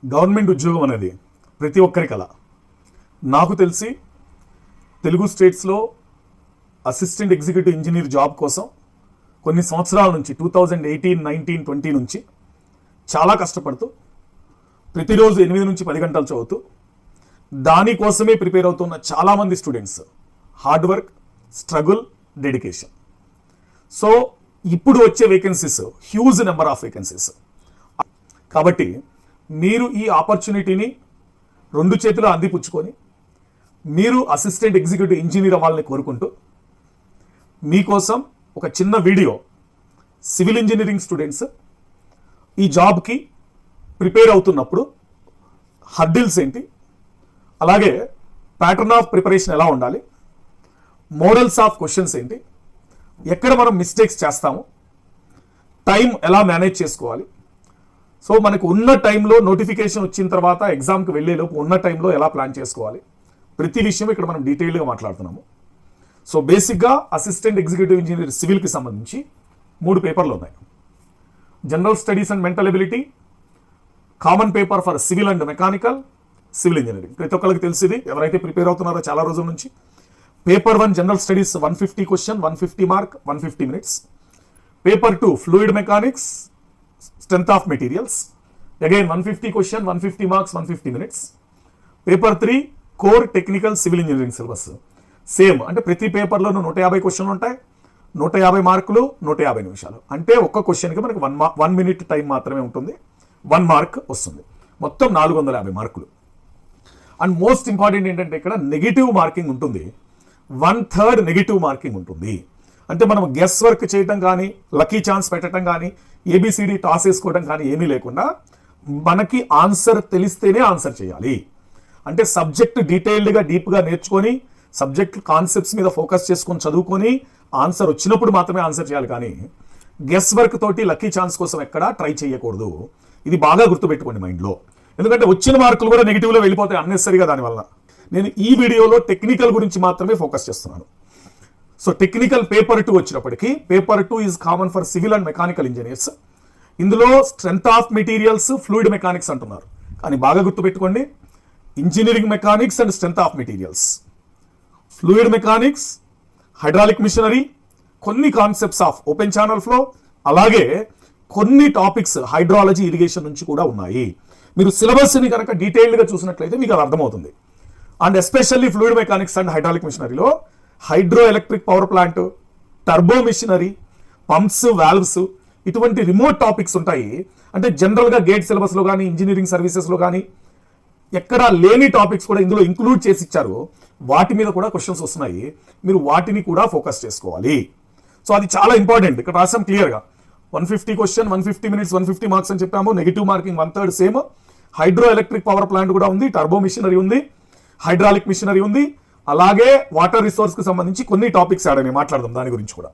Government ఉద్యోగం అనేది ప్రతి ఒక్కరి కల. నాకు తెలిసి తెలుగు స్టేట్స్లో అసిస్టెంట్ ఎగ్జిక్యూటివ్ ఇంజనీర్ జాబ్ కోసం కొన్ని సంవత్సరాల నుంచి 2018, 19, 20 నుంచి చాలా కష్టపడుతూ ప్రతిరోజు 8 నుంచి 10 గంటలు చదువుతూ దానికోసమే ప్రిపేర్ అవుతున్న చాలామంది students. Hard work, struggle, dedication. So ఇప్పుడు వచ్చే vacancies huge number of vacancies. కాబట్టి మీరు ఈ ఆపర్చునిటీని 2 చేతులు అందిపుచ్చుకొని మీరు అసిస్టెంట్ ఎగ్జిక్యూటివ్ ఇంజనీర్ అవ్వాలని కోరుకుంటూ మీకోసం ఒక చిన్న వీడియో, సివిల్ ఇంజనీరింగ్ స్టూడెంట్స్ ఈ జాబ్కి ప్రిపేర్ అవుతున్నప్పుడు హర్డిల్స్ ఏంటి, అలాగే ప్యాటర్న్ ఆఫ్ ప్రిపరేషన్ ఎలా ఉండాలి, మోడల్స్ ఆఫ్ క్వశ్చన్స్ ఏంటి, ఎక్కడ మనం మిస్టేక్స్ చేస్తాము, టైం ఎలా మేనేజ్ చేసుకోవాలి, సో మనకు ఉన్న టైంలో నోటిఫికేషన్ వచ్చిన తర్వాత ఎగ్జామ్కి వెళ్ళేలోపు ఉన్న టైంలో ఎలా ప్లాన్ చేసుకోవాలి, ప్రతి విషయం ఇక్కడ మనం డీటెయిల్గా మాట్లాడుతున్నాము. సో బేసిక్గా అసిస్టెంట్ ఎగ్జిక్యూటివ్ ఇంజనీర్ సివిల్కి సంబంధించి 3 పేపర్లు ఉన్నాయి. General studies and mental ability, common paper for civil and mechanical, civil engineering. ప్రతి ఒక్కరికి తెలిసింది ఎవరైతే ప్రిపేర్ అవుతున్నారో చాలా రోజుల నుంచి. Paper 1 general studies 150 question, 150 mark, 150 minutes. Paper 2 fluid mechanics, strength of materials, again 150 question, 150 marks, 150 minutes. Paper 3 core technical civil engineering syllabus. Same, అంటే ప్రతి పేపర్లోనూ 150 క్వశ్చన్లు ఉంటాయి, 150 మార్కులు, 150 నిమిషాలు. అంటే ఒక్క క్వశ్చన్కి మనకి 1 మినిట్ టైం మాత్రమే ఉంటుంది, 1 మార్క్ వస్తుంది. మొత్తం 450 మార్కులు. అండ్ మోస్ట్ ఇంపార్టెంట్ ఏంటంటే ఇక్కడ నెగిటివ్ మార్కింగ్ ఉంటుంది, 1/3 నెగిటివ్ మార్కింగ్ ఉంటుంది. అంటే మనం గెస్ వర్క్ చేయటం కానీ, లక్కీ ఛాన్స్ పెట్టడం కానీ, ఏబిసిడి టాస్ వేసుకోవడం కానీ ఏమీ లేకుండా మనకి ఆన్సర్ తెలిస్తేనే ఆన్సర్ చేయాలి. అంటే సబ్జెక్ట్ డీటెయిల్డ్గా డీప్గా నేర్చుకొని సబ్జెక్ట్ కాన్సెప్ట్స్ మీద ఫోకస్ చేసుకొని చదువుకొని ఆన్సర్ వచ్చినప్పుడు మాత్రమే ఆన్సర్ చేయాలి, కానీ గెస్ వర్క్ తోటి లక్కీ ఛాన్స్ కోసం ఎక్కడా ట్రై చేయకూడదు. ఇది బాగా గుర్తుపెట్టుకోండి మైండ్లో. ఎందుకంటే వచ్చిన మార్కులు కూడా నెగిటివ్లో వెళ్ళిపోతాయి అన్నెసరిగా. దానివల్ల నేను ఈ వీడియోలో టెక్నికల్ గురించి మాత్రమే ఫోకస్ చేస్తున్నాను. సో టెక్నికల్ పేపర్ 2 వచ్చినప్పటికీ paper 2 is common for civil and mechanical engineers. ఇందులో strength of materials, fluid mechanics అంటున్నారు, కానీ బాగా గుర్తుపెట్టుకోండి, engineering mechanics and strength of materials, fluid mechanics, hydraulic machinery, కొన్ని concepts of open channel flow, అలాగే కొన్ని topics hydrology, irrigation నుంచి కూడా ఉన్నాయి. మీరు సిలబస్ని కనుక డీటెయిల్డ్గా చూసినట్లయితే మీకు అది అర్థమవుతుంది. And especially fluid mechanics and hydraulic మిషనరీలో hydro electric power plant, turbo machinery, pumps, valves, ఇటువంటి రిమోట్ టాపిక్స్ ఉంటాయి. అంటే జనరల్గా గేట్ సిలబస్లో కానీ ఇంజనీరింగ్ సర్వీసెస్లో కానీ ఎక్కడా లేని టాపిక్స్ కూడా ఇందులో ఇంక్లూడ్ చేసి ఇచ్చారు. వాటి మీద కూడా క్వశ్చన్స్ వస్తున్నాయి, మీరు వాటిని కూడా ఫోకస్ చేసుకోవాలి. సో అది చాలా ఇంపార్టెంట్. ఇక్కడ రాసాం క్లియర్గా 150 క్వశ్చన్, 150 మినిట్స్, 150 మార్క్స్ అని చెప్పాము. Negative marking 1/3 same. Hydro electric power plant కూడా ఉంది, టర్బో మిషనరీ ఉంది, హైడ్రాలిక్ మిషనరీ ఉంది, అలాగే వాటర్ రిసోర్స్కి సంబంధించి కొన్ని టాపిక్స్ ఆడని మాట్లాడదాం దాని గురించి కూడా.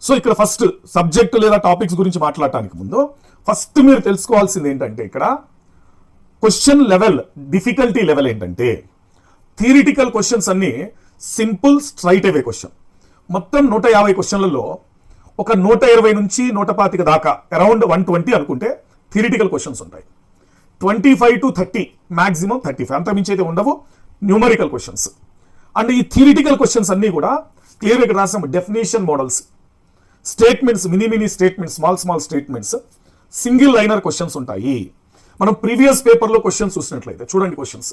సో ఇక్కడ ఫస్ట్ సబ్జెక్ట్ లేదా టాపిక్స్ గురించి మాట్లాడటానికి ముందు ఫస్ట్ మీరు తెలుసుకోవాల్సింది ఏంటంటే ఇక్కడ క్వశ్చన్ లెవెల్, డిఫికల్టీ లెవెల్ ఏంటంటే థియరిటికల్ క్వశ్చన్స్ అన్ని సింపుల్ స్ట్రైట్ అవే క్వశ్చన్. మొత్తం 150 క్వశ్చన్లలో ఒక 120 నుంచి 125 దాకా అరౌండ్ 120 అనుకుంటే థియరిటికల్ క్వశ్చన్స్ ఉంటాయి. 25 to 30, మ్యాక్సిమం 35, అంతమించి అయితే ఉండవు న్యూమరికల్ క్వశ్చన్స్. అండ్ ఈ థియరిటికల్ క్వశ్చన్స్ అన్ని కూడా క్లియర్గా ఇక్కడ రాసాము. Definition models, statements, mini statements, small statements, single liner questions ఉంటాయి. మనం ప్రీవియస్ పేపర్లో క్వశ్చన్స్ చూసినట్లయితే చూడండి క్వశ్చన్స్.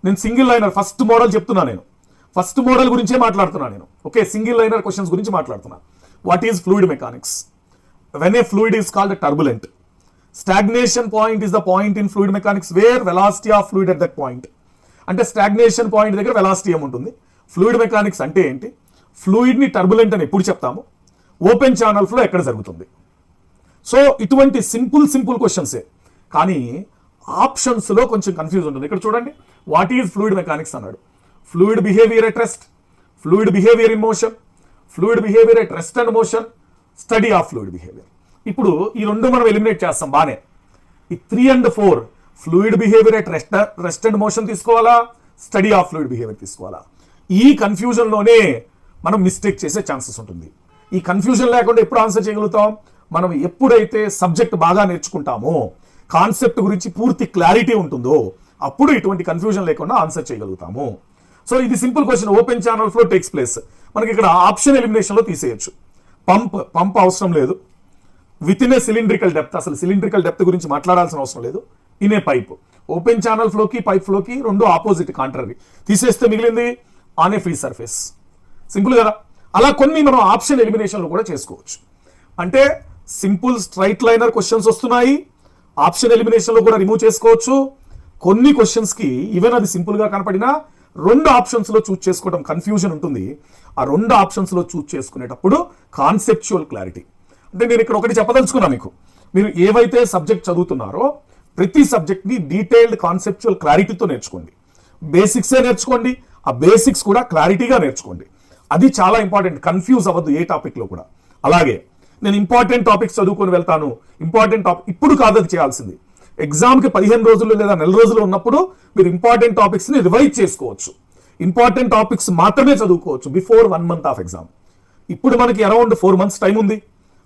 నేను సింగిల్ లైనర్ ఫస్ట్ మోడల్ చెప్తున్నా, నేను ఫస్ట్ మోడల్ గురించే మాట్లాడుతున్నా నేను. ఓకే, సింగిల్ లైనర్ క్వశ్చన్స్ గురించి మాట్లాడుతున్నా. What is fluid mechanics? When a fluid is called turbulent. Stagnation point is the point in fluid mechanics where velocity of fluid at that point. అంటే stagnation point దగ్గర velocity ఏముంటుంది. Fluid mechanics అంటే ఏంటి? ఫ్లూయిడ్ని turbulent అని ఎప్పుడు చెప్తాము? Open channel flow ఎక్కడ జరుగుతుంది? సో ఇటువంటి సింపుల్ క్వశ్చన్సే, కానీ ఆప్షన్స్లో కొంచెం కన్ఫ్యూజ్ ఉంటుంది. ఇక్కడ చూడండి, వాట్ ఈజ్ ఫ్లూయిడ్ మెకానిక్స్ అన్నాడు. Fluid behaviour at rest, fluid behaviour in motion, fluid behaviour at rest and motion, study of fluid behaviour. ఇప్పుడు ఈ 2 మనం ఎలిమినేట్ చేస్తాం బానే. ఈ 3 and 4 fluid behaviour at rest and motion తీసుకోవాలా, స్టడీ ఆఫ్ ఫ్లూయిడ్ బిహేవియర్ తీసుకోవాలా? ఈ కన్ఫ్యూజన్లోనే మనం మిస్టేక్ చేసే ఛాన్సెస్ ఉంటుంది. ఈ కన్ఫ్యూజన్ లేకుండా ఎప్పుడు ఆన్సర్ చేయగలుగుతాం? మనం ఎప్పుడైతే సబ్జెక్ట్ బాగా నేర్చుకుంటామో, కాన్సెప్ట్ గురించి పూర్తి క్లారిటీ ఉంటుందో అప్పుడు ఇటువంటి కన్ఫ్యూజన్ లేకుండా ఆన్సర్ చేయగలుగుతాము. సో ఇది simple question. Open channel flow takes place. మనకి ఇక్కడ ఆప్షన్ ఎలిమినేషన్ లో తీసేయచ్చు. పంప్ అవసరం లేదు. Within a cylindrical depth, అసలు సిలిండ్రికల్ డెప్త్ గురించి మాట్లాడాల్సిన అవసరం లేదు. In a pipe. Open channel ఫ్లోకి పైప్ ఫ్లోకి రెండు ఆపోజిట్, కాంట్రరీ. తీసేస్తే మిగిలింది on a free surface. Simple కదా. అలా కొన్ని మనం ఆప్షన్ ఎలిమినేషన్లు కూడా చేసుకోవచ్చు. అంటే సింపుల్ స్ట్రైట్ లైనర్ క్వశ్చన్స్ వస్తున్నాయి, ఆప్షన్ ఎలిమినేషన్లో కూడా రిమూవ్ చేసుకోవచ్చు. కొన్ని క్వశ్చన్స్కి ఈవెన్ అది సింపుల్గా కనపడినా రెండు ఆప్షన్స్లో చూస్ చేసుకోవడం కన్ఫ్యూజన్ ఉంటుంది. ఆ రెండు ఆప్షన్స్లో చూస్ చేసుకునేటప్పుడు కాన్సెప్చువల్ క్లారిటీ. అంటే నేను ఇక్కడ ఒకటి చెప్పదలుచుకున్నా మీకు, మీరు ఏవైతే సబ్జెక్ట్ చదువుతున్నారో ప్రతి సబ్జెక్ట్ని డీటెయిల్డ్ కాన్సెప్చువల్ క్లారిటీతో నేర్చుకోండి. బేసిక్సే నేర్చుకోండి, ఆ బేసిక్స్ కూడా క్లారిటీగా నేర్చుకోండి. అది చాలా ఇంపార్టెంట్. కన్ఫ్యూజ్ అవ్వద్దు ఏ టాపిక్లో కూడా. అలాగే నేను ఇంపార్టెంట్ టాపిక్స్ చదువుకొని వెళ్తాను, ఇంపార్టెంట్ టాపిక్ ఇప్పుడు కాదు అది చేయాల్సింది. ఎగ్జామ్కి 15 రోజులు లేదా నెల రోజులు ఉన్నప్పుడు మీరు ఇంపార్టెంట్ టాపిక్స్ని రివైజ్ చేసుకోవచ్చు. ఇంపార్టెంట్ టాపిక్స్ మాత్రమే చదువుకోవచ్చు బిఫోర్ 1 month ఆఫ్ ఎగ్జామ్. ఇప్పుడు మనకి అరౌండ్ 4 months టైం ఉంది.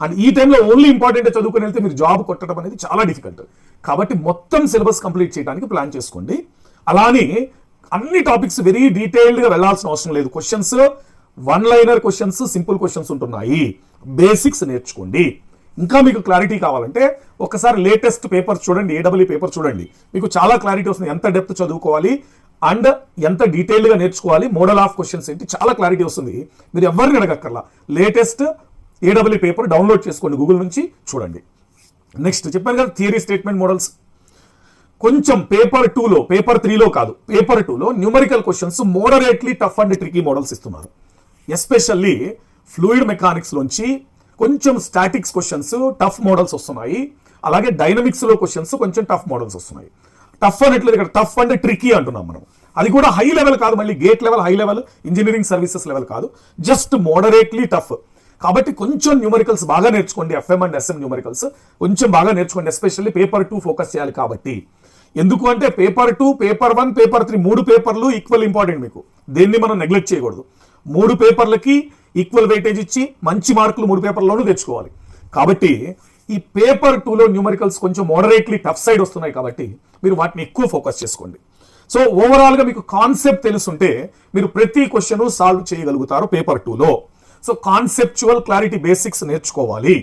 అండ్ ఈ టైంలో ఓన్లీ ఇంపార్టెంట్ చదువుకుని వెళ్తే మీరు జాబ్ కొట్టడం అనేది చాలా డిఫికల్ట్. కాబట్టి మొత్తం సిలబస్ కంప్లీట్ చేయడానికి ప్లాన్ చేసుకోండి. అలానే అన్ని టాపిక్స్ వెరీ డీటెయిల్డ్గా వెళ్లాల్సిన అవసరం లేదు. Questions 1 liner questions, simple questions ఉంటున్నాయి. బేసిక్స్ నేర్చుకోండి. ఇంకా మీకు క్లారిటీ కావాలంటే ఒకసారి లేటెస్ట్ పేపర్ చూడండి, ఏడబ్ల్యూ పేపర్ చూడండి. మీకు చాలా క్లారిటీ వస్తుంది. ఎంత డెప్త్ చదువుకోవాలి అండ్ ఎంత డీటెయిల్డ్గా నేర్చుకోవాలి, మోడల్ ఆఫ్ క్వశ్చన్స్ ఏంటి, చాలా క్లారిటీ వస్తుంది. మీరు ఎవరిని అడగక్కర్లా. లేటెస్ట్ ఏడబ్ల్యూ పేపర్ డౌన్లోడ్ చేసుకోండి, గూగుల్ నుంచి చూడండి. నెక్స్ట్ చెప్పాను కదా థియరీ స్టేట్మెంట్ మోడల్స్. కొంచెం పేపర్ 2లో, పేపర్ 3లో కాదు, పేపర్ 2లో numerical questions moderately tough and tricky models ఇస్తున్నారు. ఎస్పెషల్లీ ఫ్లూయిడ్ మెకానిక్స్ లోంచి కొంచెం స్టాటిక్స్ క్వశ్చన్స్ టఫ్ మోడల్స్ వస్తున్నాయి. అలాగే డైనమిక్స్ లో క్వశ్చన్స్ కొంచెం టఫ్ మోడల్స్ వస్తున్నాయి. టఫ్ అనట్లేదు ఇక్కడ, టఫ్ అండ్ ట్రికీ అంటున్నాం మనం. అది కూడా హై లెవెల్ కాదు, మళ్ళీ gate level, high level, engineering services level కాదు, జస్ట్ మోడరేట్లీ టఫ్. కాబట్టి కొంచెం న్యూమరికల్స్ బాగా నేర్చుకోండి. ఎఫ్ఎం అండ్ ఎస్ఎం న్యూమరికల్స్ కొంచెం బాగా నేర్చుకోండి. ఎస్పెషల్లీ పేపర్ 2 ఫోకస్ చేయాలి. కాబట్టి ఎందుకు అంటే పేపర్ 2, పేపర్ 1, పేపర్ 3 3 పేపర్లు ఈక్వల్ ఇంపార్టెంట్. మీకు దేన్ని మనం నెగ్లెక్ట్ చేయకూడదు. 3 పేపర్లకి ఈక్వల్ వెయిటేజ్ ఇచ్చి మంచి మార్కులు 3 పేపర్లోనూ తెచ్చుకోవాలి. కాబట్టి ఈ పేపర్ 2లో న్యూమరికల్స్ కొంచెం మోడరేట్లీ టఫ్ సైడ్ వస్తున్నాయి. కాబట్టి మీరు వాటిని ఎక్కువ ఫోకస్ చేసుకోండి. సో ఓవరాల్గా మీకు కాన్సెప్ట్ తెలుసుంటే మీరు ప్రతి క్వశ్చన్ సాల్వ్ చేయగలుగుతారు పేపర్ 2లో. సో కాన్సెప్చువల్ క్లారిటీ, బేసిక్స్ నేర్చుకోవాలి.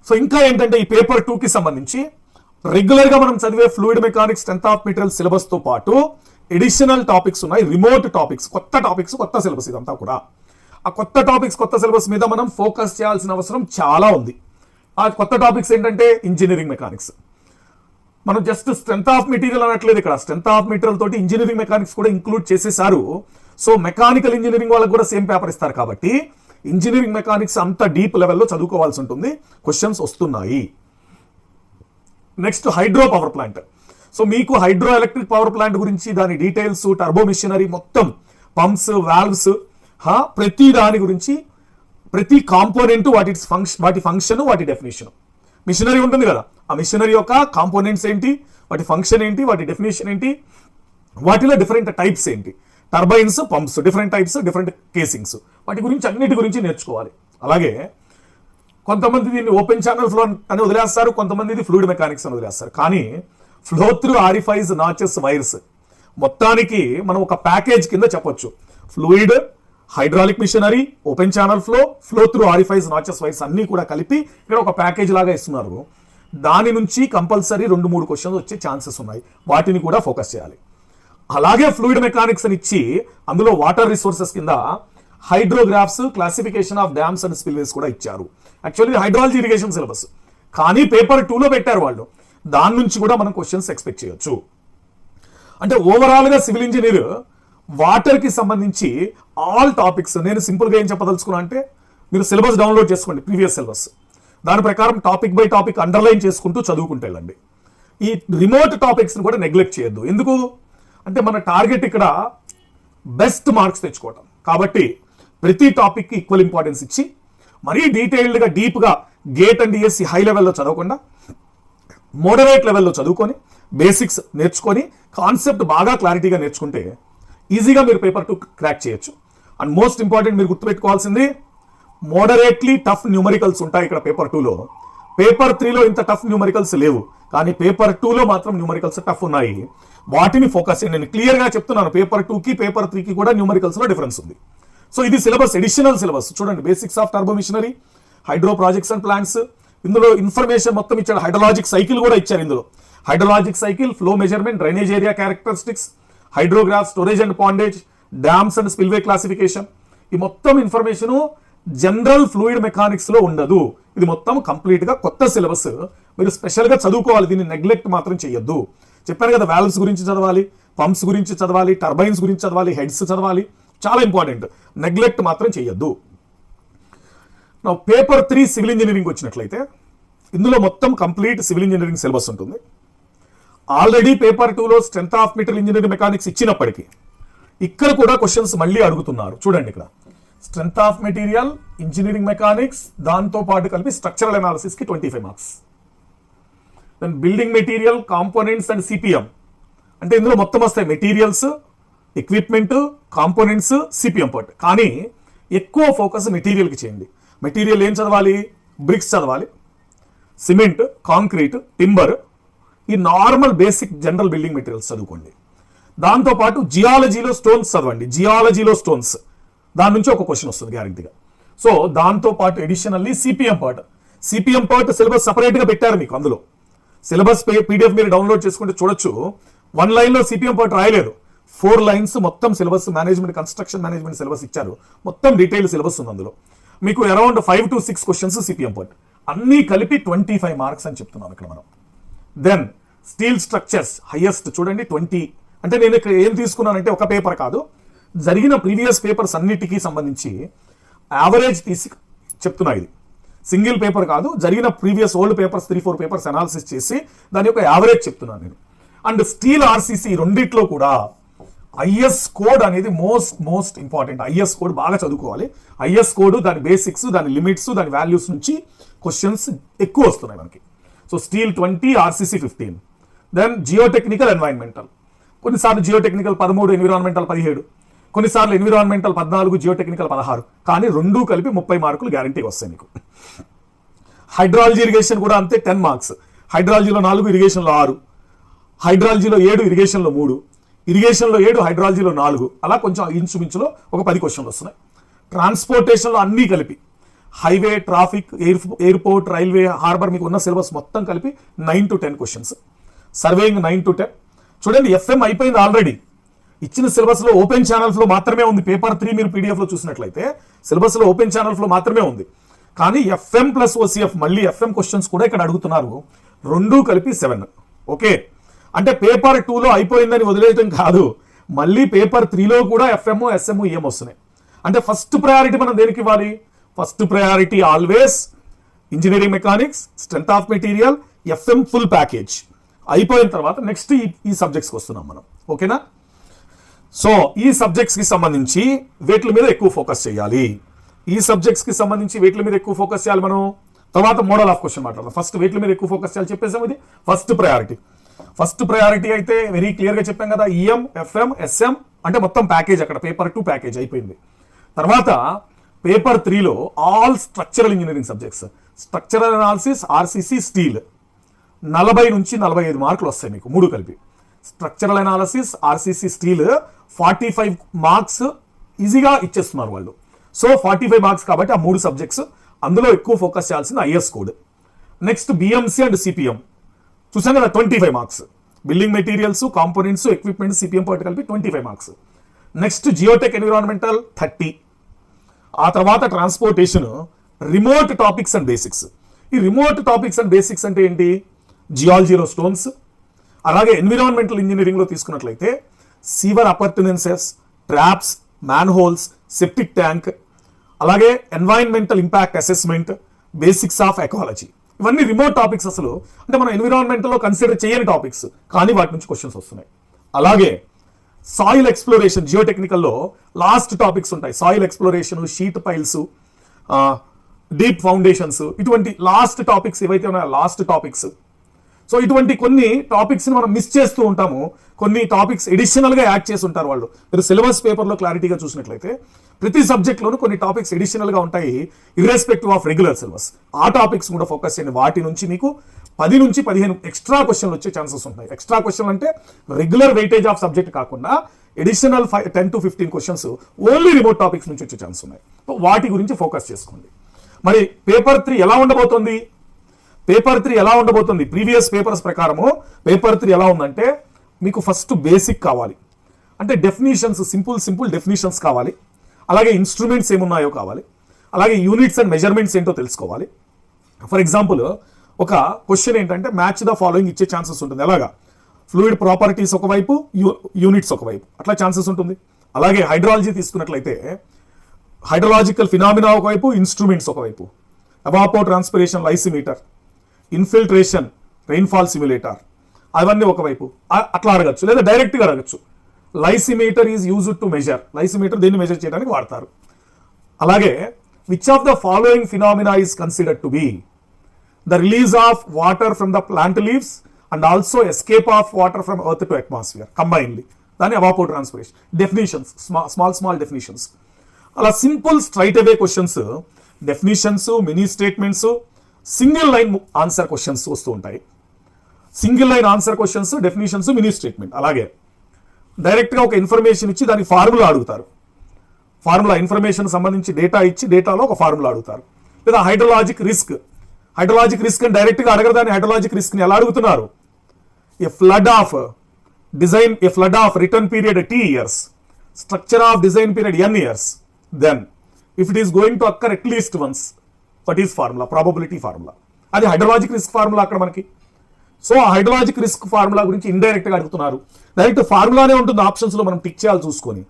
సో ఇంకా ఏంటంటే ఈ పేపర్ 2కి సంబంధించి రెగ్యులర్గా మనం చదివే fluid mechanics, strength of material సిలబస్తో పాటు ఎడిషనల్ టాపిక్స్ ఉన్నాయి, రిమోట్ టాపిక్స్, కొత్త టాపిక్స్, కొత్త సిలబస్. ఇదంతా కూడా ఆ కొత్త టాపిక్స్, కొత్త సిలబస్ మీద మనం ఫోకస్ చేయాల్సిన అవసరం చాలా ఉంది. ఆ కొత్త టాపిక్స్ ఏంటంటే ఇంజనీరింగ్ మెకానిక్స్. మనం జస్ట్ స్ట్రెంత్ ఆఫ్ మెటీరియల్ అనట్లేదు ఇక్కడ, స్ట్రెంత్ ఆఫ్ మెటీరియల్ తోటి ఇంజనీరింగ్ మెకానిక్స్ కూడా ఇంక్లూడ్ చేసేసారు. సో మెకానికల్ ఇంజనీరింగ్ వాళ్ళకి కూడా సేమ్ పేపర్ ఇస్తారు. కాబట్టి ఇంజనీరింగ్ మెకానిక్స్ అంత డీప్ లెవెల్లో చదువుకోవాల్సి ఉంటుంది. క్వశ్చన్స్ వస్తున్నాయి. Next hydro power plant. So మీకు హైడ్రో ఎలక్ట్రిక్ పవర్ ప్లాంట్ గురించి, దాని డీటెయిల్స్, టర్బో మిషనరీ, మొత్తం పంప్స్, వాల్వ్స్, ప్రతి దాని గురించి, ప్రతి కాంపోనెంట్, వాటి ఫంక్షన్, వాటి డెఫినేషన్. మిషనరీ ఉంటుంది కదా, ఆ మిషనరీ యొక్క కాంపోనెంట్స్ ఏంటి, వాటి ఫంక్షన్ ఏంటి, వాటి డెఫినేషన్ ఏంటి, వాటిలో డిఫరెంట్ టైప్స్ ఏంటి, turbines, pumps, different types, different casings, వాటి గురించి అన్నిటి గురించి నేర్చుకోవాలి. అలాగే కొంతమంది దీన్ని ఓపెన్ ఛానల్ ఫ్లో అని వదిలేస్తారు, కొంతమంది ఇది ఫ్లూయిడ్ మెకానిక్స్ అని వదిలేస్తారు. కానీ flow through orifice, notches, weirs మొత్తానికి మనం ఒక ప్యాకేజ్ కింద చెప్పొచ్చు. Fluid, hydraulic machinery, open channel flow, flow through orifice, notches, weirs అన్ని కూడా కలిపి ఇక్కడ ఒక ప్యాకేజ్ లాగా ఇస్తున్నారు. దాని నుంచి కంపల్సరీ 2-3 క్వశ్చన్స్ వచ్చే ఛాన్సెస్ ఉన్నాయి. వాటిని కూడా ఫోకస్ చేయాలి. అలాగే ఫ్లూయిడ్ మెకానిక్స్ అని ఇచ్చి అందులో వాటర్ రిసోర్సెస్ కింద హైడ్రోగ్రాఫ్స్, classification of dams and spillways కూడా ఇచ్చారు. యాక్చువల్లీ హైడ్రాలజీ ఇరిగేషన్ సిలబస్, కానీ పేపర్ 2లో పెట్టారు వాళ్ళు. దాని నుంచి కూడా మనం క్వశ్చన్స్ ఎక్స్పెక్ట్ చేయొచ్చు. అంటే ఓవరాల్గా సివిల్ ఇంజనీర్ వాటర్కి సంబంధించి ఆల్ టాపిక్స్, నేను సింపుల్గా ఏం చెప్పదలుచుకున్నా అంటే మీరు సిలబస్ డౌన్లోడ్ చేసుకోండి, ప్రీవియస్ సిలబస్. దాని ప్రకారం టాపిక్ బై టాపిక్ అండర్లైన్ చేసుకుంటూ చదువుకుంటూ వెళ్ళండి. ఈ రిమోట్ టాపిక్స్ని కూడా నెగ్లెక్ట్ చేయొద్దు. ఎందుకు అంటే మన టార్గెట్ ఇక్కడ బెస్ట్ మార్క్స్ తెచ్చుకోవటం. కాబట్టి ప్రతి టాపిక్కి ఈక్వల్ ఇంపార్టెన్స్ ఇచ్చి మరీ డీటెయిల్డ్గా, డీప్గా గేట్ అండ్ డిఎస్సి హై లెవెల్లో చదవకుండా మోడరేట్ లెవెల్లో చదువుకొని బేసిక్స్ నేర్చుకొని కాన్సెప్ట్ బాగా క్లారిటీగా నేర్చుకుంటే ఈజీగా మీరు పేపర్ 2 క్రాక్ చేయొచ్చు. అండ్ మోస్ట్ ఇంపార్టెంట్ మీరు గుర్తుపెట్టుకోవాల్సింది, మోడరేట్లీ టఫ్ న్యూమరికల్స్ ఉంటాయి ఇక్కడ పేపర్ 2లో. పేపర్ 3లో ఇంత టఫ్ న్యూమరికల్స్ లేవు, కానీ పేపర్ 2లో మాత్రం న్యూమరికల్స్ టఫ్ ఉన్నాయి. వాటిని ఫోకస్ చేయండి. నేను క్లియర్గా చెప్తున్నాను, పేపర్ 2కి పేపర్ 3కి కూడా న్యూమరికల్స్లో డిఫరెన్స్ ఉంది. సో ఇది సిలబస్, ఎడిషనల్ సిలబస్. చూడండి, basics of turbo machinery, hydro projects and plants. ఇందులో ఇన్ఫర్మేషన్ మొత్తం ఇచ్చాడు. హైడ్రోలాజిక్ సైకిల్ కూడా ఇచ్చారు ఇందులో. Hydrologic cycle, flow measurement, drainage area characteristics, hydrograph, storage and pondage, dams and spillway classification. ఈ మొత్తం ఇన్ఫర్మేషన్ జనరల్ ఫ్లూయిడ్ మెకానిక్స్ లో ఉండదు. ఇది మొత్తం కంప్లీట్ గా కొత్త సిలబస్. మీరు స్పెషల్ గా చదువుకోవాలి, దీన్ని నెగ్లెక్ట్ మాత్రం చేయొద్దు. చెప్పాను కదా, వాల్వ్స్ గురించి చదవాలి, పంప్స్ గురించి చదవాలి, టర్బైన్స్ గురించి చదవాలి, హెడ్స్ చదవాలి, చాలా ఇంపార్టెంట్. నెగ్లెక్ట్ మాత్రం చేయొద్దు. పేపర్ 3 సివిల్ ఇంజనీరింగ్ వచ్చినట్లయితే ఇందులో మొత్తం కంప్లీట్ సివిల్ ఇంజనీరింగ్ సిలబస్ ఉంటుంది. ఆల్రెడీ పేపర్ 2లో strength of material engineering mechanics ఇచ్చినప్పటికీ ఇక్కడ కూడా క్వశ్చన్స్ మళ్ళీ అడుగుతున్నారు. చూడండి, ఇక్కడ strength of material engineering mechanics, దాంతో పాటు కలిపి స్ట్రక్చరల్ అనాలిసిస్ కి 25 marks. Then building material, components and CPM, అంటే ఇందులో మొత్తం వస్తాయి materials, equipment, components, CPM part. కానీ ఎక్కువ ఫోకస్ మెటీరియల్కి చేయండి. మెటీరియల్ ఏం చదవాలి? బ్రిక్స్ చదవాలి, సిమెంట్, కాంక్రీట్, టింబర్, ఈ normal basic general building materials చదువుకోండి. దాంతోపాటు జియాలజీలో స్టోన్స్ చదవండి. జియాలజీలో స్టోన్స్, దాని నుంచి ఒక క్వశ్చన్ వస్తుంది గ్యారంటీగా. సో దాంతోపాటు ఎడిషనల్లీ సిపిఎం పార్ట్ సిలబస్ సపరేట్గా పెట్టారు మీకు. అందులో సిలబస్ పీడిఎఫ్ మీరు డౌన్లోడ్ చేసుకుంటే చూడొచ్చు. 1 లైన్లో సిపిఎం పార్ట్ రాయలేదు, 4 లైన్స్ మొత్తం syllabus, management, construction management syllabus ఇచ్చారు. మొత్తం డీటెయిల్ సిలబస్ ఉంది అందులో. మీకు around 5 to 6 questions CPM part, అన్నీ కలిపి 25 మార్క్స్ అని చెప్తున్నాం ఇక్కడ మనం. దెన్ స్టీల్ స్ట్రక్చర్స్ హైయెస్ట్ చూడండి 20. అంటే నేను ఇక్కడ ఏం తీసుకున్నానంటే ఒక పేపర్ కాదు, జరిగిన ప్రీవియస్ పేపర్స్ అన్నిటికీ సంబంధించి యావరేజ్ తీసి చెప్తున్నా. ఇది సింగిల్ పేపర్ కాదు, జరిగిన previous old papers 3-4 papers analysis చేసి దాని యొక్క యావరేజ్ చెప్తున్నాను నేను. అండ్ స్టీల్ ఆర్సీసీ రెండిట్లో కూడా ఐఎస్ కోడ్ అనేది మోస్ట్ ఇంపార్టెంట్. ఐఎస్ కోడ్ బాగా చదువుకోవాలి. ఐఎస్ కోడ్, దాని బేసిక్స్, దాని లిమిట్స్, దాని వాల్యూస్ నుంచి క్వశ్చన్స్ ఎక్కువ వస్తున్నాయి మనకి. So steel 20, RCC 15. Then geotechnical, environmental, కొన్నిసార్లు జియోటెక్నికల్ 13, ఎన్విరాన్మెంటల్ 17, కొన్నిసార్లు ఎన్విరాన్మెంటల్ 14, జియోటెక్నికల్ 16. కానీ రెండూ కలిపి 30 మార్కులు గ్యారంటీ వస్తాయి మీకు. హైడ్రాలజీ ఇరిగేషన్ కూడా అంతే, 10 మార్క్స్. హైడ్రాలజీలో 4, ఇరిగేషన్లో 6, హైడ్రాలజీలో 7, ఇరిగేషన్లో 3, ఇరిగేషన్లో 7, హైడ్రాలజీలో 4. అలా కొంచెం ఇంచుమించులో ఒక 10 క్వశ్చన్లు వస్తున్నాయి. ట్రాన్స్పోర్టేషన్లో అన్నీ కలిపి highway, traffic, airport, railway, harbour, మీకు ఉన్న సిలబస్ మొత్తం కలిపి 9 to 10 క్వశ్చన్స్. Surveying 9 to 10. చూడండి, ఎఫ్ఎం అయిపోయింది ఆల్రెడీ. ఇచ్చిన సిలబస్లో ఓపెన్ ఛానల్స్లో మాత్రమే ఉంది. పేపర్ 3 మీరు పీడిఎఫ్లో చూసినట్లయితే సిలబస్లో ఓపెన్ ఛానల్స్లో మాత్రమే ఉంది. కానీ ఎఫ్ఎం ప్లస్ ఓసీఎఫ్, మళ్ళీ ఎఫ్ఎం క్వశ్చన్స్ కూడా ఇక్కడ అడుగుతున్నారు. రెండూ కలిపి 7. ఓకే, అంటే పేపర్ 2లో అయిపోయిందని వదిలేయటం కాదు, మళ్ళీ పేపర్ 3లో కూడా ఎఫ్ఎం, ఎస్ఎం, ఈఎం వస్తున్నాయి. అంటే ఫస్ట్ ప్రయారిటీ మనం దేనికి ఇవ్వాలి? First priority always engineering mechanics, strength of material, FM full package. అయిపోయిన తర్వాత నెక్స్ట్ ఈ సబ్జెక్ట్స్కి వస్తున్నాం మనం. ఓకేనా? సో ఈ సబ్జెక్ట్స్కి సంబంధించి వేట్ల మీద ఎక్కువ ఫోకస్ చేయాలి. ఈ సబ్జెక్ట్స్కి సంబంధించి వేట్ల మీద ఎక్కువ ఫోకస్ చేయాలి మనం. తర్వాత మోడల్ ఆఫ్ క్వశ్చన్ మాట్లాడదాం. ఫస్ట్ వేట్ల మీద ఎక్కువ ఫోకస్ చేయాలి చెప్పేసాం. ఇది ఫస్ట్ ప్రయారిటీ. ఫస్ట్ ప్రయారిటీ అయితే వెరీ క్లియర్గా చెప్పాం కదా, ఈఎం, ఎఫ్ఎం, ఎస్ఎం, అంటే మొత్తం ప్యాకేజ్. అక్కడ పేపర్ 2 ప్యాకేజ్ అయిపోయింది. తర్వాత పేపర్ 3లో all structural engineering subjects, structural analysis, RCC, steel 40 నుంచి 45 మార్కులు వస్తాయి మీకు, 3 కలిపి. Structural analysis, RCC, steel 45 marks ఈజీగా ఇచ్చేస్తున్నారు వాళ్ళు. సో 45 మార్క్స్ కాబట్టి ఆ 3 సబ్జెక్ట్స్. అందులో ఎక్కువ ఫోకస్ చేయాల్సింది IS code. Next BMC and CPM చూసాం కదా, 25 marks. Building materials, components, equipment, CPM part కలిపి 25 మార్క్స్. Next geotech, environmental 30. ఆ తర్వాత transportation, remote topics and basics. ఈ రిమోట్ టాపిక్స్ అండ్ బేసిక్స్ అంటే ఏంటి? జియాలజీలో స్టోన్స్, అలాగే ఎన్విరాన్మెంటల్ ఇంజనీరింగ్లో తీసుకున్నట్లయితే sewer appurtenances, traps, manhole, septic tank, అలాగే environmental impact assessment, basics of ecology. ఇవన్నీ రిమోట్ టాపిక్స్. అసలు అంటే మనం ఎన్విరాన్మెంటల్లో కన్సిడర్ చేయని టాపిక్స్, కానీ వాటి నుంచి క్వశ్చన్స్ వస్తున్నాయి. అలాగే సాయిల్ ఎక్స్ప్లోరేషన్, జియోటెక్నికల్లో లాస్ట్ టాపిక్స్ ఉంటాయి. Soil exploration, sheet piles, deep foundations, ఇటువంటి లాస్ట్ టాపిక్స్ ఏవైతే ఉన్నాయో లాస్ట్ టాపిక్స్. సో ఇటువంటి కొన్ని టాపిక్స్ని మనం మిస్ చేస్తూ ఉంటాము. కొన్ని టాపిక్స్ ఎడిషనల్గా యాడ్ చేసి ఉంటారు వాళ్ళు. మీరు సిలబస్ పేపర్లో క్లారిటీగా చూసినట్లయితే ప్రతి సబ్జెక్ట్లోనూ కొన్ని టాపిక్స్ ఎడిషనల్గా ఉంటాయి, ఇర్రెస్పెక్టివ్ ఆఫ్ రెగ్యులర్ సిలబస్. ఆ టాపిక్స్ కూడా ఫోకస్ చేయండి. వాటి నుంచి మీకు 10 నుంచి 15 ఎక్స్ట్రా క్వశ్చన్లు వచ్చే ఛాన్సెస్ ఉంటాయి. ఎక్స్ట్రా క్వశ్చన్ అంటే రెగ్యులర్ వెయిటేజ్ ఆఫ్ సబ్జెక్ట్ కాకుండా additional 10 to 15 questions only remote topics నుంచి వచ్చే ఛాన్స్ ఉన్నాయి. వాటి గురించి ఫోకస్ చేసుకోండి. మరి పేపర్ 3 ఎలా ఉండబోతోంది? పేపర్ 3 ఎలా ఉండబోతుంది? ప్రీవియస్ పేపర్స్ ప్రకారము పేపర్ 3 ఎలా ఉందంటే మీకు ఫస్ట్ బేసిక్ కావాలి, అంటే డెఫినిషన్స్, సింపుల్ డెఫినిషన్స్ కావాలి. అలాగే ఇన్స్ట్రుమెంట్స్ ఏమున్నాయో కావాలి. అలాగే యూనిట్స్ అండ్ మెజర్మెంట్స్ ఏంటో తెలుసుకోవాలి. ఫర్ ఎగ్జాంపుల్ ఒక క్వశ్చన్ ఏంటంటే మ్యాచ్ ద ఫాలోయింగ్ ఇచ్చే ఛాన్సెస్ ఉంటుంది. ఎలాగా? ఫ్లూయిడ్ ప్రాపర్టీస్ ఒకవైపు, యూనిట్స్ ఒకవైపు, అట్లా ఛాన్సెస్ ఉంటుంది. అలాగే హైడ్రాలజీ తీసుకున్నట్లయితే హైడ్రలాజికల్ ఫినామినా ఒకవైపు, ఇన్స్ట్రుమెంట్స్ ఒకవైపు, evapotranspiration lysimeter, infiltration rainfall simulator, అవన్నీ ఒకవైపు. అట్లా అడగచ్చు. లేదా డైరెక్ట్గా అడగచ్చు. Lysimeter is used to measure. Lysimeter దీన్ని మెజర్ చేయడానికి వాడతారు. అలాగే which of the following phenomena is considered to be the release of water from the plant leaves and also escape of water from earth to atmosphere combinely. దాన్ని evapotranspiration. Definitions, small definitions. అలా simple straight అవే questions, definitions, mini statements, single line answer questions వస్తూ ఉంటాయి. Single line answer questions, definitions, mini statement. అలాగే డైరెక్ట్గా ఒక information ఇచ్చి దానికి ఫార్ములా అడుగుతారు. ఫార్ములా ఇన్ఫర్మేషన్ సంబంధించి డేటా ఇచ్చి డేటాలో ఒక ఫార్ములా అడుగుతారు. లేదా హైడ్రలాజిక్ రిస్క్ అని డైరెక్ట్గా అడగరు. దాన్ని హైడ్రలాజిక్ రిస్క్ని ఎలా అడుగుతున్నారు? A flood of return period T years, structure of design period N years, then if it is going to occur at least once, what is formula? Probability formula. అది హైడ్రలాజిక్ రిస్క్ ఫార్ములా అక్కడ మనకి. సో ఆ హైడ్రలాజిక్ risk formula గురించి ఇండైరెక్ట్గా అడుగుతున్నారు. Direct ఫార్ములానే ఉంటుంది ఆప్షన్స్లో, మనం టిక్ చేయాలి చూసుకొని.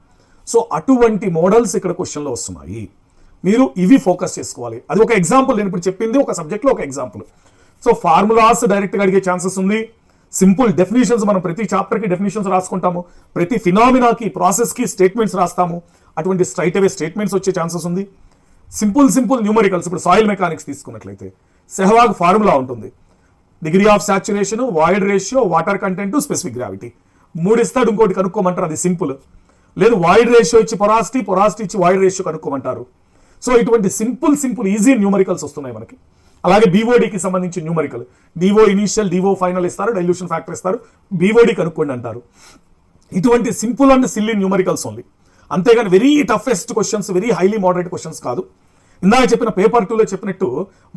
సో అటువంటి మోడల్స్ ఇక్కడ క్వశ్చన్లో వస్తున్నాయి. మీరు ఇవి ఫోకస్ చేసుకోవాలి. అది ఒక ఎగ్జాంపుల్. నేను ఇప్పుడు చెప్పింది ఒక సబ్జెక్ట్లో ఒక ఎగ్జాంపుల్. సో ఫార్ములాస్ డైరెక్ట్గా అడిగే ఛాన్సెస్ ఉంది. సింపుల్ డెఫినేషన్స్, మనం ప్రతి చాప్టర్కి డెఫినేషన్స్ రాసుకుంటాము. ప్రతి ఫినామినాకి, ప్రాసెస్కి స్టేట్మెంట్స్ రాస్తాము. అటువంటి స్ట్రైట్ అవే స్టేట్మెంట్స్ వచ్చే ఛాన్సెస్ ఉంది. Simple numericals. ఇప్పుడు సాయిల్ మెకానిక్స్ తీసుకున్నట్లయితే సెహ్వాగ్ ఫార్ములా ఉంటుంది. Degree of saturation, void ratio, water content, specific gravity. 3 ఇస్తాడు, ఇంకోటి కనుక్కోమంటారు. అది సింపుల్. లేదు వాయిడ్ రేషియో ఇచ్చి పొరాసిటీ ఇచ్చి వాయిడ్ రేషియో కనుక్కోమంటారు. సో ఇటువంటి సింపుల్ ఈజీ న్యూమరికల్స్ వస్తున్నాయి మనకి. అలాగే బీఓడికి సంబంధించి numerical, DO initial, DO final ఇస్తారు, డైల్యూషన్ ఫ్యాక్టర్ ఇస్తారు, బీఓడి కనుక్కోండి అంటారు. ఇటువంటి simple and silly numericals only. అంతేగాని very toughest questions, very highly moderate questions కాదు. ఇందాక చెప్పిన పేపర్ 2లో చెప్పినట్టు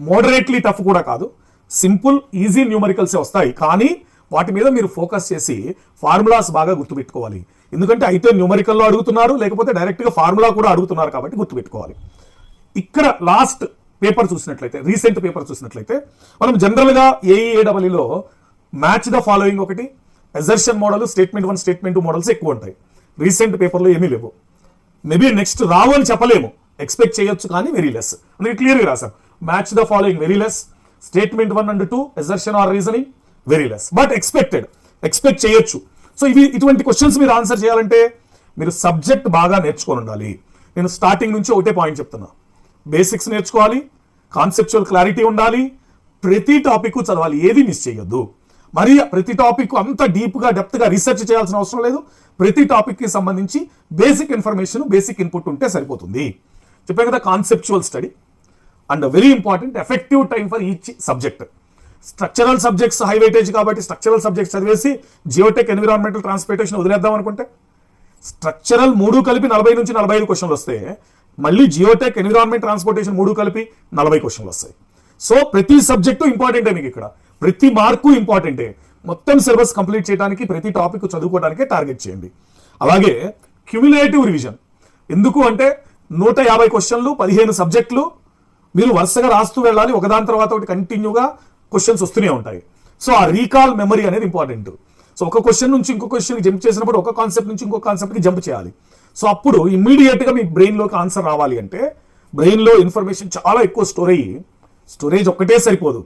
మోడరేట్లీ టఫ్ కూడా కాదు. సింపుల్ ఈజీ న్యూమరికల్సే వస్తాయి. కానీ వాటి మీద మీరు ఫోకస్ చేసి ఫార్ములాస్ బాగా గుర్తుపెట్టుకోవాలి. ఎందుకంటే అయితే న్యూమరికల్లో అడుగుతున్నారు, లేకపోతే డైరెక్ట్గా ఫార్ములా కూడా అడుగుతున్నారు, కాబట్టి గుర్తుపెట్టుకోవాలి. ఇక్కడ లాస్ట్ పేపర్ చూసినట్లయితే, రీసెంట్ పేపర్ చూసినట్లయితే, మనం జనరల్గా ఏఈఏడబ్ల్యూలో మ్యాచ్ ద ఫాలోయింగ్ ఒకటి, ఎజర్షన్ మోడల్, స్టేట్మెంట్ 1, స్టేట్మెంట్ 2 మోడల్స్ ఎక్కువ ఉంటాయి. రీసెంట్ పేపర్లో ఏమీ లేవు. మేబీ నెక్స్ట్ రావు అని చెప్పలేము, ఎక్స్పెక్ట్ చేయొచ్చు, కానీ వెరీ లెస్. అందుకే క్లియర్గా రాసాం. Match the following very less, statement 1 and 2, assertion or reasoning very less, but expect చేయొచ్చు. సో ఇటువంటి క్వశ్చన్స్ మీరు ఆన్సర్ చేయాలంటే మీరు సబ్జెక్ట్ బాగా నేర్చుకొని ఉండాలి. నేను స్టార్టింగ్ నుంచి ఒకటే పాయింట్ చెప్తున్నా. బేసిక్స్ నేర్చుకోవాలి, కాన్సెప్చువల్ క్లారిటీ ఉండాలి, ప్రతి టాపిక్ చదవాలి, ఏది మిస్ చేయొద్దు. మరి ప్రతి టాపిక్ అంత డీప్గా డెప్త్గా రీసెర్చ్ చేయాల్సిన అవసరం లేదు. ప్రతి టాపిక్కి సంబంధించి బేసిక్ ఇన్ఫర్మేషన్, బేసిక్ ఇన్పుట్ ఉంటే సరిపోతుంది. చెప్పాను కదా, conceptual study and very important effective time for each subject. Structural subjects high weightage కాబట్టి స్ట్రక్చరల్ సబ్జెక్ట్స్ చదివేసి జియోటెక్, ఎన్విరాన్మెంటల్, ట్రాన్స్పోర్టేషన్ వదిలేద్దాం అనుకుంటే స్ట్రక్చరల్ 3 కలిపి 40 నుంచి 45 క్వశ్చన్లు వస్తే, మళ్ళీ జియోటెక్, ఎన్విరాన్మెంట్, ట్రాన్స్పోర్టేషన్ 3 కలిపి 40 క్వశ్చన్లు వస్తాయి. సో ప్రతి సబ్జెక్టు ఇంపార్టెంటే మీకు. ఇక్కడ ప్రతి మార్కు ఇంపార్టెంటే. మొత్తం సిలబస్ కంప్లీట్ చేయడానికి, ప్రతి టాపిక్ చదువుకోవడానికే టార్గెట్ చేయండి. అలాగే క్యుములేటివ్ రివిజన్. ఎందుకు అంటే 150 క్వశ్చన్లు, 15 సబ్జెక్టులు మీరు వరుసగా రాస్తూ వెళ్ళాలి. ఒకదాని తర్వాత ఒకటి కంటిన్యూగా క్వశ్చన్స్ వస్తూనే ఉంటాయి. సో ఆ రీకాల్ మెమరీ అనేది ఇంపార్టెంట్. సో ఒక క్వశ్చన్ నుంచి ఇంకో క్వశ్చన్కి జంప్ చేసినప్పుడు ఒక కాన్సెప్ట్ నుంచి ఇంకో కాన్సెప్ట్కి జంప్ చేయాలి. సో అప్పుడు ఇమ్మీడియట్గా మీ బ్రెయిన్లోకి ఆన్సర్ రావాలి అంటే బ్రెయిన్లో ఇన్ఫర్మేషన్ చాలా ఎక్కువ స్టోరేజ్ ఒక్కటే సరిపోదు.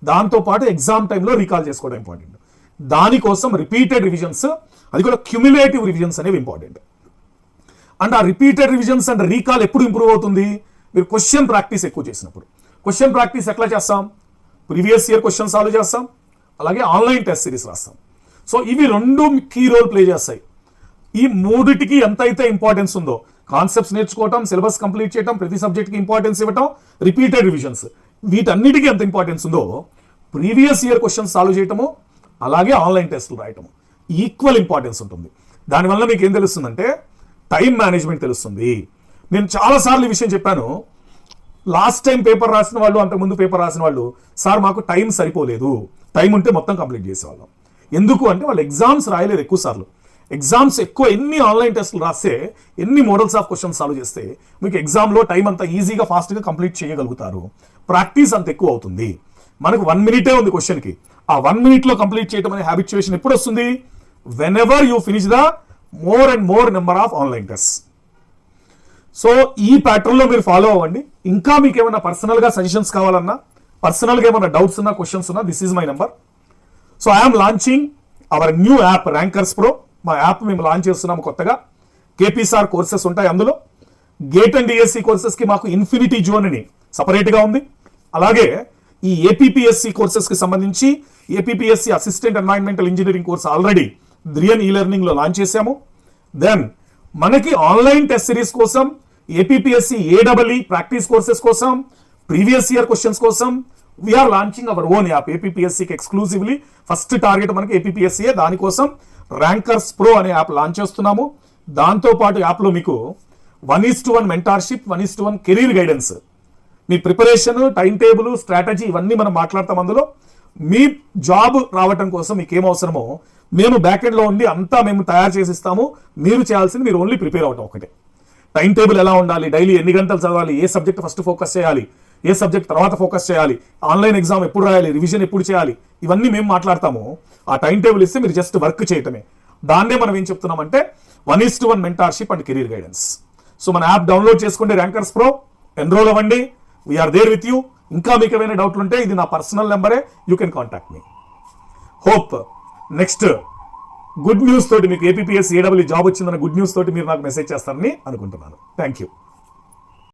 దాంతోపాటు ఎగ్జామ్ టైంలో రీకాల్ చేసుకోవడం ఇంపార్టెంట్. దానికోసం రిపీటెడ్ రివిజన్స్, అది కూడా క్యుములేటివ్ రివిజన్స్ అనేవి ఇంపార్టెంట్. అండ్ ఆ రిపీటెడ్ రివిజన్స్ అండ్ రీకాల్ ఎప్పుడు ఇంప్రూవ్ అవుతుంది? మీరు క్వశ్చన్ ప్రాక్టీస్ ఎక్కువ చేసినప్పుడు. క్వశ్చన్ ప్రాక్టీస్ ఎట్లా చేస్తాం? ప్రీవియస్ ఇయర్ క్వశ్చన్ సాల్వ్ చేస్తాం, అలాగే ఆన్లైన్ టెస్ట్ సిరీస్ రాస్తాం. సో ఇవి రెండు కీ రోల్ ప్లే చేస్తాయి. ఈ మూడిటికి ఎంత అయితే ఇంపార్టెన్స్ ఉందో, కాన్సెప్ట్స్ నేర్చుకోవటం, సిలబస్ కంప్లీట్ చేయడం, ప్రతి సబ్జెక్ట్కి ఇంపార్టెన్స్ ఇవ్వటం, రిపీటెడ్ రివిజన్స్, వీటన్నిటికీ ఎంత ఇంపార్టెన్స్ ఉందో ప్రీవియస్ ఇయర్ క్వశ్చన్స్ సాల్వ్ చేయటము, అలాగే ఆన్లైన్ టెస్టులు రాయటము ఈక్వల్ ఇంపార్టెన్స్ ఉంటుంది. దానివల్ల మీకు ఏం తెలుస్తుందంటే టైం మేనేజ్మెంట్ తెలుస్తుంది. నేను చాలాసార్లు ఈ విషయం చెప్పాను. లాస్ట్ టైం పేపర్ రాసిన వాళ్ళు, అంతకుముందు పేపర్ రాసిన వాళ్ళు, సార్ మాకు టైం సరిపోలేదు, టైం ఉంటే మొత్తం కంప్లీట్ చేసేవాళ్ళం. ఎందుకు అంటే వాళ్ళు ఎగ్జామ్స్ రాయలేదు ఎక్కువ సార్లు. ఎగ్జామ్స్ ఎక్కువ ఎన్ని ఆన్లైన్ టెస్టులు రాస్తే, ఎన్ని మోడల్స్ ఆఫ్ క్వశ్చన్స్ సాల్వ్ చేస్తే మీకు ఎగ్జామ్లో టైం అంతా ఈజీగా ఫాస్ట్గా కంప్లీట్ చేయగలుగుతారు. ప్రాక్టీస్ అంత ఎక్కువ అవుతుంది. మనకు 1 minute ఉంది క్వశ్చన్కి. ఆ 1 minute కంప్లీట్ చేయడం అనే హ్యాబిచుయేషన్ ఎప్పుడు వస్తుంది? When ever you finish the more and more number of online test. So ఈ ప్యాటర్న్లో మీరు ఫాలో అవ్వండి. ఇంకా మీకు ఏమైనా పర్సనల్గా సజెషన్స్ కావాలన్నా, పర్సనల్గా ఏమైనా డౌట్స్ ఉన్నా, క్వశ్చన్స్ ఉన్నా, this is my number. So I'm launching our new app rankers pro. మా యాప్ మేము లాంచ్ చేస్తున్నాము కొత్తగా. కేపీసార్ కోర్సెస్ ఉంటాయి అందులో. గేట్ అండ్ డిఎస్సి కోర్సెస్కి మాకు ఇన్ఫినిటీ జోన్ అని సపరేట్గా ఉంది. అలాగే ఈ ఏపీపీఎస్సి కోర్సెస్కి సంబంధించి APPSC assistant environmental engineering course already ద్రియన్ ఈ లెర్నింగ్లో లాంచ్ చేశాము. దెన్ మనకి ఆన్లైన్ టెస్ట్ సిరీస్ కోసం, ఏపీపీఎస్సి ఏడబ్ల్ఈ ప్రాక్టీస్ కోర్సెస్ కోసం, ప్రీవియస్ ఇయర్ క్వశ్చన్స్ కోసం we're launching our own app. ఏపీపీఎస్సికి ఎక్స్క్లూజివ్లీ ఫస్ట్ టార్గెట్ మనకి ఏపీపీఎస్సీయే. దానికోసం ర్యాంకర్స్ ప్రో అనే యాప్ లాంచ్ చేస్తున్నాము. దాంతోపాటు యాప్లో మీకు 1:1 మెంటార్షిప్, 1:1 కెరీర్ గైడెన్స్, మీ ప్రిపరేషన్, టైం టేబుల్, స్ట్రాటజీ ఇవన్నీ మనం మాట్లాడతాం అందులో. మీ జాబ్ రావటం కోసం మీకు ఏం అవసరమో మేము బ్యాక్ ఎండ్లో ఉండి అంతా మేము తయారు చేసి ఇస్తాము. మీరు చేయాల్సింది మీరు ఓన్లీ ప్రిపేర్ అవటం ఒకటే. టైం టేబుల్ ఎలా ఉండాలి, డైలీ ఎన్ని గంటలు చదవాలి, ఏ సబ్జెక్ట్ ఫస్ట్ ఫోకస్ చేయాలి, ఏ సబ్జెక్ట్ తర్వాత ఫోకస్ చేయాలి, ఆన్లైన్ ఎగ్జామ్ ఎప్పుడు రాయాలి, రివిజన్ ఎప్పుడు చేయాలి, ఇవన్నీ మేము మాట్లాడతాము. ఆ టైం టేబుల్ ఇస్తే మీరు జస్ట్ వర్క్ చేయటమే. దాన్నే మనం ఏం చెప్తున్నామంటే 1:1 mentorship and career guidance. So మన యాప్ డౌన్లోడ్ చేసుకోండి, ర్యాంకర్స్ ప్రో, ఎన్రోల్ అవ్వండి. We're there with you. ఇంకా మీకు ఏమైనా డౌట్లు ఉంటే ఇది నా పర్సనల్ నెంబరే, you can contact me. Hope next good news తోటి, మీకు ఏపీపీఎస్సీ ఏడబ్ల్యూ జాబ్ వచ్చిందన్న గుడ్ న్యూస్ తోటి మీరు నాకు మెసేజ్ చేస్తారని అనుకుంటున్నాను. Thank you.